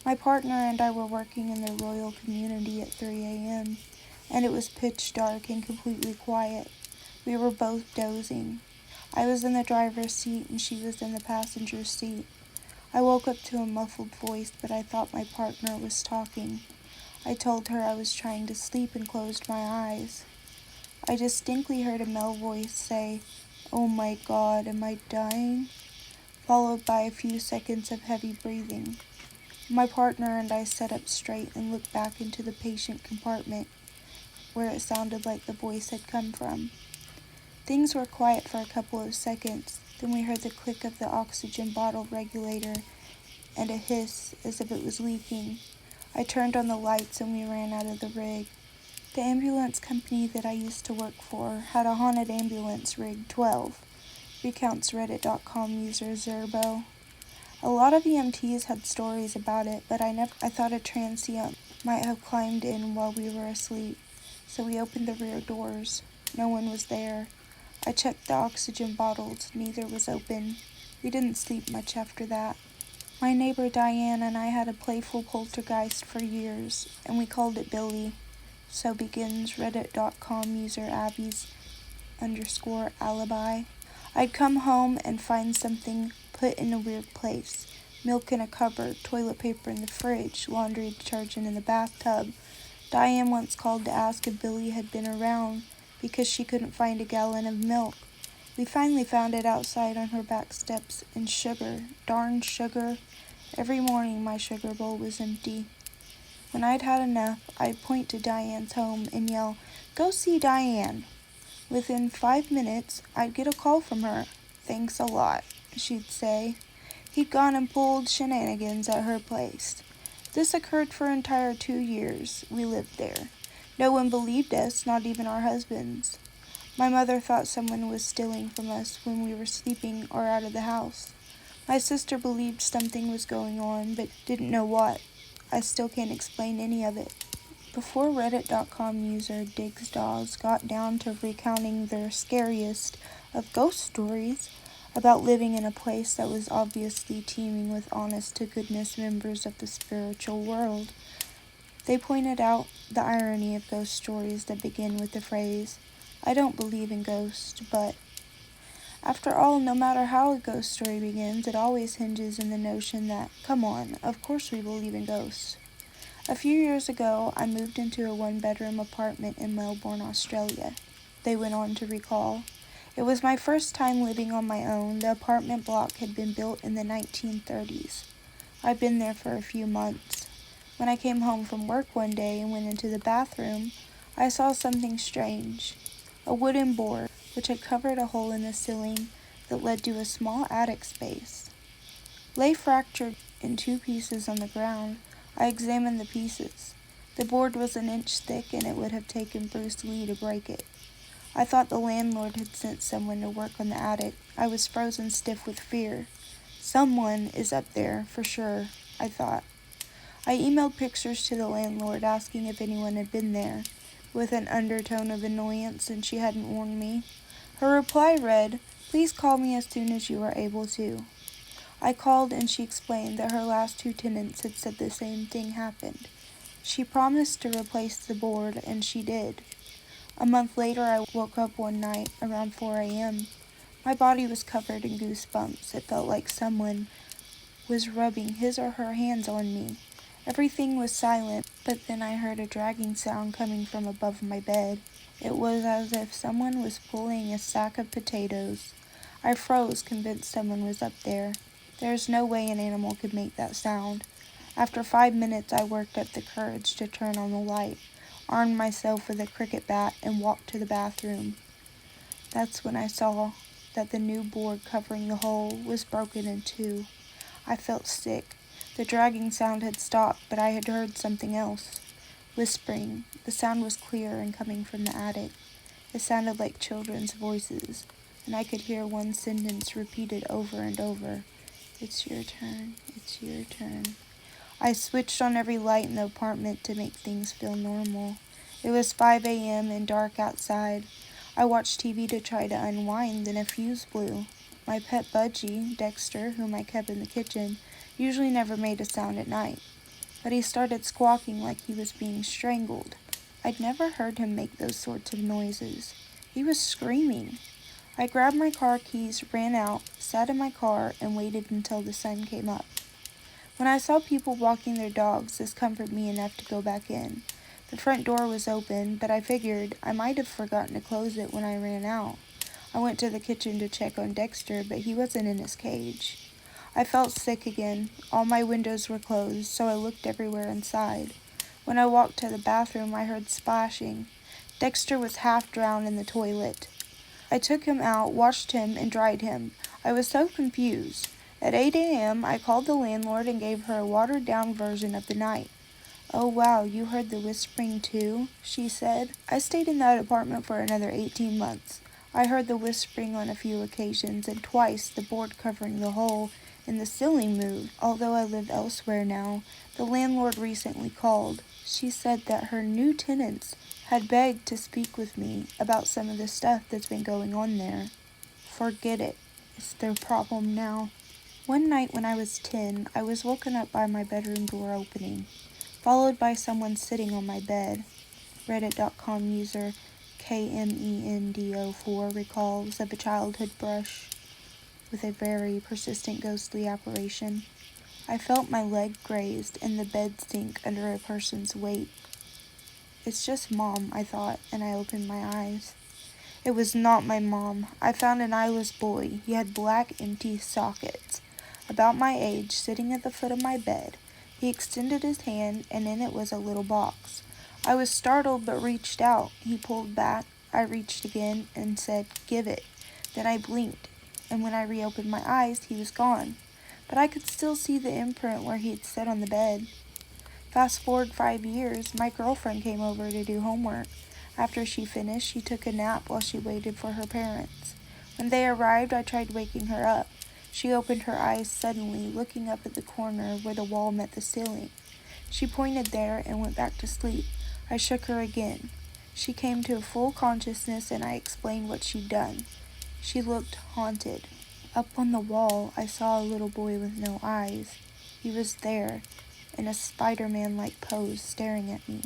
My partner and I were working in the Royal Community at 3 a.m., and it was pitch dark and completely quiet. We were both dozing. I was in the driver's seat and she was in the passenger seat. I woke up to a muffled voice, but I thought my partner was talking. I told her I was trying to sleep and closed my eyes. I distinctly heard a male voice say, "Oh my God, am I dying?" followed by a few seconds of heavy breathing. My partner and I sat up straight and looked back into the patient compartment where it sounded like the voice had come from. Things were quiet for a couple of seconds, then we heard the click of the oxygen bottle regulator and a hiss as if it was leaking. I turned on the lights and we ran out of the rig. The ambulance company that I used to work for had a haunted ambulance rig 12, recounts Reddit.com user Zerbo. A lot of EMTs had stories about it, but I thought a transient might have climbed in while we were asleep, so we opened the rear doors. No one was there. I checked the oxygen bottles, neither was open. We didn't sleep much after that. My neighbor Diane and I had a playful poltergeist for years, and we called it Billy. So begins Reddit.com user Abby's_alibi. I'd come home and find something put in a weird place. Milk in a cupboard, toilet paper in the fridge, laundry detergent in the bathtub. Diane once called to ask if Billy had been around because she couldn't find a gallon of milk. We finally found it outside on her back steps, and sugar, darn sugar. Every morning my sugar bowl was empty. When I'd had enough, I'd point to Diane's home and yell, "Go see Diane." Within 5 minutes, I'd get a call from her. "Thanks a lot," she'd say. He'd gone and pulled shenanigans at her place. This occurred for an entire 2 years we lived there. No one believed us, not even our husbands. My mother thought someone was stealing from us when we were sleeping or out of the house. My sister believed something was going on, but didn't know what. I still can't explain any of it. Before Reddit.com user DigsDaws got down to recounting their scariest of ghost stories about living in a place that was obviously teeming with honest-to-goodness members of the spiritual world, they pointed out the irony of ghost stories that begin with the phrase, "I don't believe in ghosts, but..." After all, no matter how a ghost story begins, it always hinges in the notion that, come on, of course we believe in ghosts. A few years ago, I moved into a one-bedroom apartment in Melbourne, Australia. They went on to recall. It was my first time living on my own. The apartment block had been built in the 1930s. I'd been there for a few months. When I came home from work one day and went into the bathroom, I saw something strange. A wooden board, which had covered a hole in the ceiling that led to a small attic space, lay fractured in 2 pieces on the ground. I examined the pieces. The board was an inch thick, and it would have taken Bruce Lee to break it. I thought the landlord had sent someone to work on the attic. I was frozen stiff with fear. Someone is up there, for sure, I thought. I emailed pictures to the landlord asking if anyone had been there, with an undertone of annoyance since she hadn't warned me. Her reply read, "Please call me as soon as you are able to." I called and she explained that her last 2 tenants had said the same thing happened. She promised to replace the board, and she did. A month later, I woke up one night around 4 a.m. My body was covered in goosebumps. It felt like someone was rubbing his or her hands on me. Everything was silent, but then I heard a dragging sound coming from above my bed. It was as if someone was pulling a sack of potatoes. I froze, convinced someone was up there. There is no way an animal could make that sound. After 5 minutes, I worked up the courage to turn on the light, armed myself with a cricket bat, and walked to the bathroom. That's when I saw that the new board covering the hole was broken in 2. I felt sick. The dragging sound had stopped, but I had heard something else. Whispering. The sound was clear and coming from the attic. It sounded like children's voices, and I could hear one sentence repeated over and over. "It's your turn. It's your turn." I switched on every light in the apartment to make things feel normal. It was 5 a.m. and dark outside. I watched TV to try to unwind, then a fuse blew. My pet budgie, Dexter, whom I kept in the kitchen, usually never made a sound at night. but he started squawking like he was being strangled. I'd never heard him make those sorts of noises. He was screaming. I grabbed my car keys, ran out, sat in my car, and waited until the sun came up. When I saw people walking their dogs, this comforted me enough to go back in. The front door was open, but I figured I might have forgotten to close it when I ran out. I went to the kitchen to check on Dexter, but he wasn't in his cage. I felt sick again. All my windows were closed, so I looked everywhere inside. When I walked to the bathroom, I heard splashing. Dexter was half drowned in the toilet. I took him out, washed him, and dried him. I was so confused. At 8 a.m., I called the landlord and gave her a watered-down version of the night. "Oh, wow, you heard the whispering too?" she said. I stayed in that apartment for another 18 months. I heard the whispering on a few occasions, and twice the board covering the hole in the ceiling moved. Although I live elsewhere now, the landlord recently called. She said that her new tenants had begged to speak with me about some of the stuff that's been going on there. Forget it. It's their problem now. One night when I was 10, I was woken up by my bedroom door opening, followed by someone sitting on my bed. Reddit.com user KMENDO4 recalls of a childhood brush with a very persistent ghostly apparition. I felt my leg grazed and the bed sink under a person's weight. It's just Mom, I thought, and I opened my eyes. It was not my mom. I found an eyeless boy. He had black, empty sockets, about my age, sitting at the foot of my bed. He extended his hand, and in it was a little box. I was startled but reached out. He pulled back. I reached again and said, "Give it." Then I blinked, and when I reopened my eyes, he was gone. But I could still see the imprint where he had sat on the bed. Fast forward 5 years, my girlfriend came over to do homework. After she finished, she took a nap while she waited for her parents. When they arrived, I tried waking her up. She opened her eyes suddenly, looking up at the corner where the wall met the ceiling. She pointed there and went back to sleep. I shook her again. She came to full consciousness and I explained what she'd done. She looked haunted. Up on the wall, I saw a little boy with no eyes. He was there, in a Spider-Man-like pose, staring at me.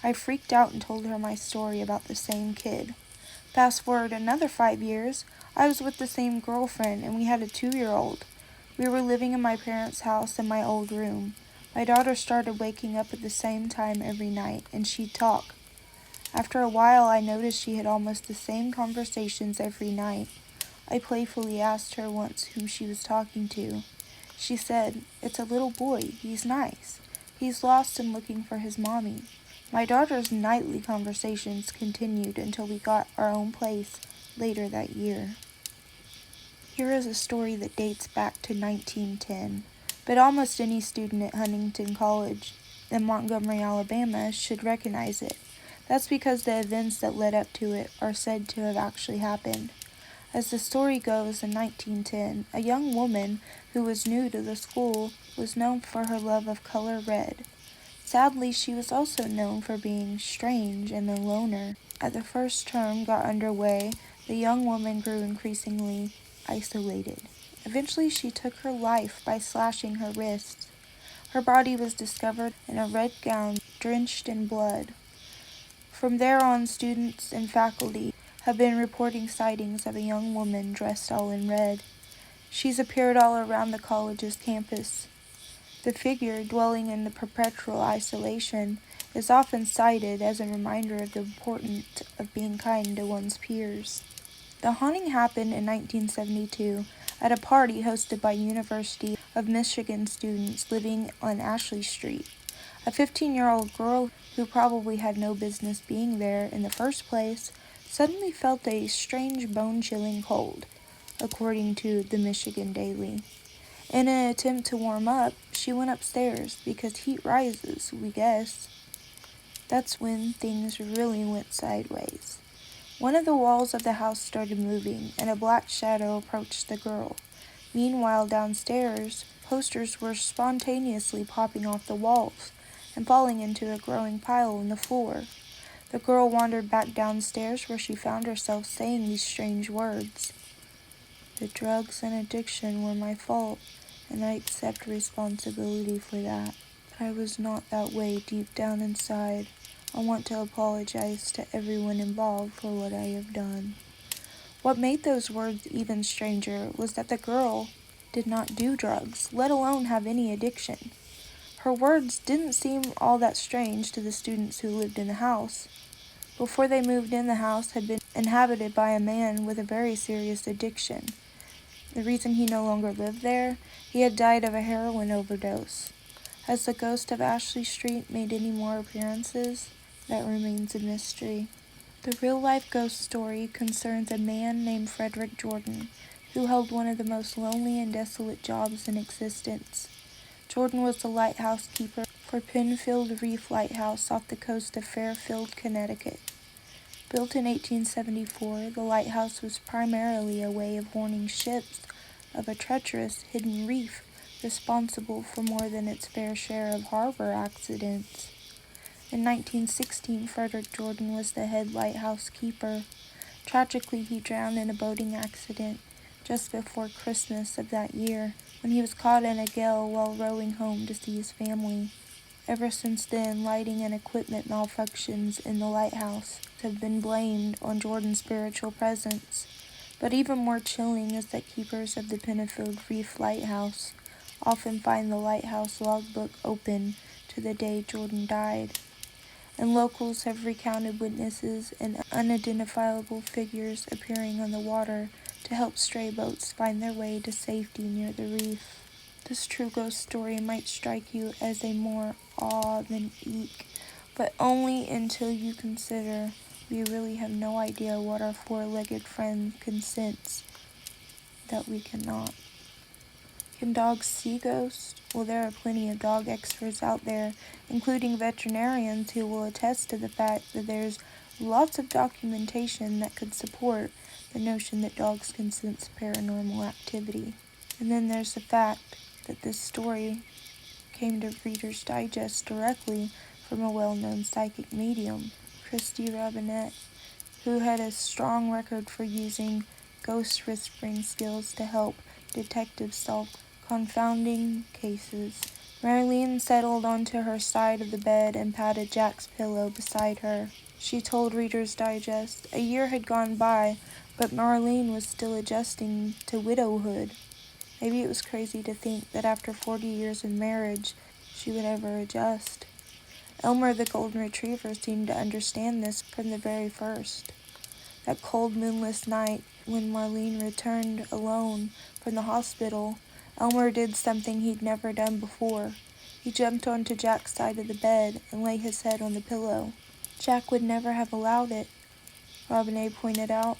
I freaked out and told her my story about the same kid. Fast forward another 5 years, I was with the same girlfriend and we had a 2-year-old. We were living in my parents' house in my old room. My daughter started waking up at the same time every night and she'd talk. After a while, I noticed she had almost the same conversations every night. I playfully asked her once who she was talking to. She said, "It's a little boy. He's nice. He's lost and looking for his mommy." My daughter's nightly conversations continued until we got our own place later that year. Here is a story that dates back to 1910, but almost any student at Huntington College in Montgomery, Alabama should recognize it. That's because the events that led up to it are said to have actually happened. As the story goes, in 1910, a young woman who was new to the school was known for her love of color red. Sadly, she was also known for being strange and a loner. As the first term got underway, the young woman grew increasingly isolated. Eventually, she took her life by slashing her wrists. Her body was discovered in a red gown drenched in blood. From there on, students and faculty have been reporting sightings of a young woman dressed all in red. She's appeared all around the college's campus. The figure, dwelling in the perpetual isolation, is often cited as a reminder of the importance of being kind to one's peers. The haunting happened in 1972 at a party hosted by University of Michigan students living on Ashley Street. A 15-year-old girl who probably had no business being there in the first place suddenly felt a strange bone-chilling cold, according to the Michigan Daily. In an attempt to warm up, she went upstairs because heat rises, we guess. That's when things really went sideways. One of the walls of the house started moving, and a black shadow approached the girl. Meanwhile, downstairs, posters were spontaneously popping off the walls and falling into a growing pile on the floor. The girl wandered back downstairs where she found herself saying these strange words. "The drugs and addiction were my fault, and I accept responsibility for that. I was not that way deep down inside. I want to apologize to everyone involved for what I have done." What made those words even stranger was that the girl did not do drugs, let alone have any addiction. Her words didn't seem all that strange to the students who lived in the house. Before they moved in, the house had been inhabited by a man with a very serious addiction. The reason he no longer lived there, he had died of a heroin overdose. Has the ghost of Ashley Street made any more appearances? That remains a mystery. The real-life ghost story concerns a man named Frederick Jordan, who held one of the most lonely and desolate jobs in existence. Jordan was the lighthouse keeper for Penfield Reef Lighthouse off the coast of Fairfield, Connecticut. Built in 1874, the lighthouse was primarily a way of warning ships of a treacherous hidden reef responsible for more than its fair share of harbor accidents. In 1916, Frederick Jordan was the head lighthouse keeper. Tragically, he drowned in a boating accident just before Christmas of that year, when he was caught in a gale while rowing home to see his family. Ever since then, lighting and equipment malfunctions in the lighthouse have been blamed on Jordan's spiritual presence. But even more chilling is that keepers of the Penfield Reef Lighthouse often find the lighthouse logbook open to the day Jordan died. And locals have recounted witnesses and unidentifiable figures appearing on the water to help stray boats find their way to safety near the reef. This true ghost story might strike you as a more awe than eek, but only until you consider we really have no idea what our four-legged friend can sense that we cannot. Can dogs see ghosts? Well, there are plenty of dog experts out there, including veterinarians who will attest to the fact that there's lots of documentation that could support the notion that dogs can sense paranormal activity. And then there's the fact that this story came to Reader's Digest directly from a well-known psychic medium, Christy Robinette, who had a strong record for using ghost whispering skills to help detectives solve confounding cases. Marlene settled onto her side of the bed and patted Jack's pillow beside her. She told Reader's Digest a year had gone by, but Marlene was still adjusting to widowhood. Maybe it was crazy to think that after 40 years of marriage, she would ever adjust. Elmer the golden retriever seemed to understand this from the very first. That cold moonless night, when Marlene returned alone from the hospital, Elmer did something he'd never done before. He jumped onto Jack's side of the bed and lay his head on the pillow. Jack would never have allowed it, Robinette pointed out,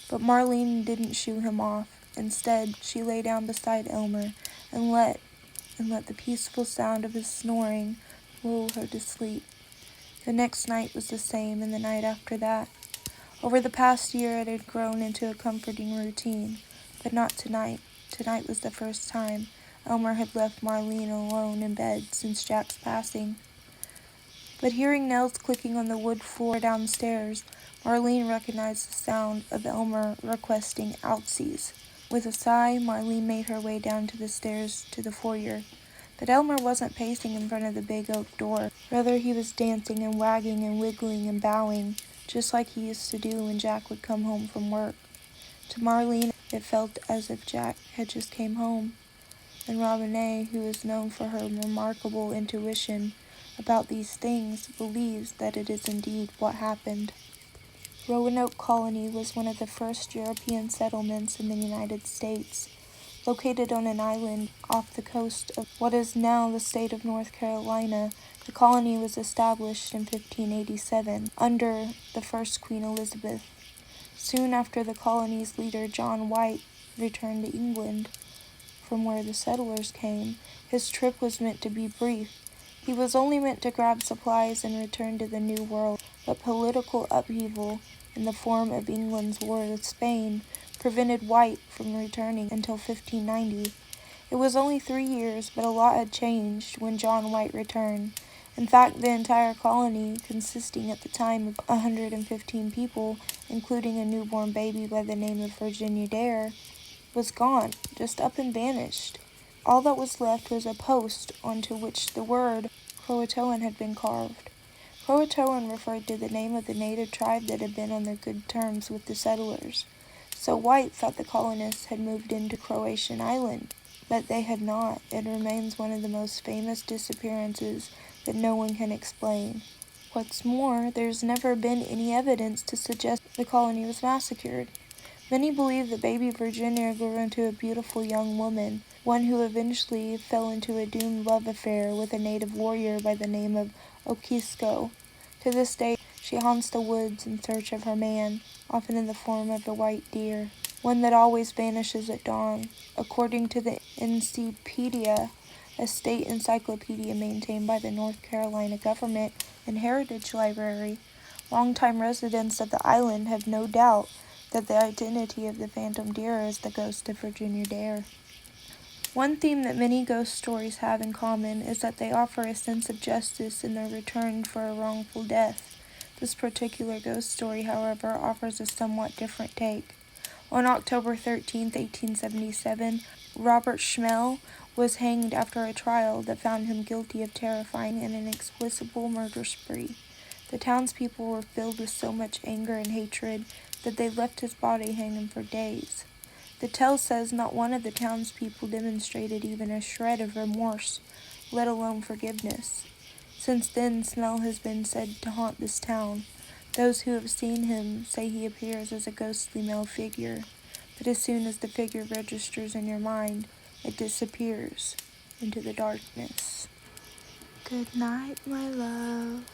but Marlene didn't shoo him off. Instead, she lay down beside Elmer and let the peaceful sound of his snoring lull her to sleep. The next night was the same, and the night after that. Over the past year, it had grown into a comforting routine, but not tonight. Tonight was the first time Elmer had left Marlene alone in bed since Jack's passing. But hearing nails clicking on the wood floor downstairs, Marlene recognized the sound of Elmer requesting outsies. With a sigh, Marlene made her way down to the stairs to the foyer. But Elmer wasn't pacing in front of the big oak door. Rather, he was dancing and wagging and wiggling and bowing, just like he used to do when Jack would come home from work. To Marlene, it felt as if Jack had just came home, and Robinette, who is known for her remarkable intuition about these things, believes that it is indeed what happened. Roanoke Colony was one of the first European settlements in the United States. Located on an island off the coast of what is now the state of North Carolina, the colony was established in 1587 under the first Queen Elizabeth. Soon after, the colony's leader, John White, returned to England, from where the settlers came. His trip was meant to be brief. He was only meant to grab supplies and return to the New World, but political upheaval in the form of England's war with Spain prevented White from returning until 1590. It was only 3 years, but a lot had changed when John White returned. In fact, the entire colony, consisting at the time of 115 people, including a newborn baby by the name of Virginia Dare, was gone, just up and vanished. All that was left was a post onto which the word Croatoan had been carved. Croatoan referred to the name of the native tribe that had been on their good terms with the settlers. So White thought the colonists had moved into Croatian Island, but they had not. It remains one of the most famous disappearances that no one can explain. What's more, there's never been any evidence to suggest the colony was massacred. Many believe that baby Virginia grew into a beautiful young woman, one who eventually fell into a doomed love affair with a native warrior by the name of Okisko. To this day, she haunts the woods in search of her man, often in the form of a white deer, one that always vanishes at dawn. According to the Encyclopedia, a state encyclopedia maintained by the North Carolina Government and Heritage Library, longtime residents of the island have no doubt that the identity of the phantom deer is the ghost of Virginia Dare. One theme that many ghost stories have in common is that they offer a sense of justice in their return for a wrongful death. This particular ghost story, however, offers a somewhat different take. On October 13, 1877, Robert Schmel was hanged after a trial that found him guilty of terrifying and inexplicable murder spree. The townspeople were filled with so much anger and hatred that they left his body hanging for days. The tale says not one of the townspeople demonstrated even a shred of remorse, let alone forgiveness. Since then, Smell has been said to haunt this town. Those who have seen him say he appears as a ghostly male figure, but as soon as the figure registers in your mind, it disappears into the darkness. Good night, my love.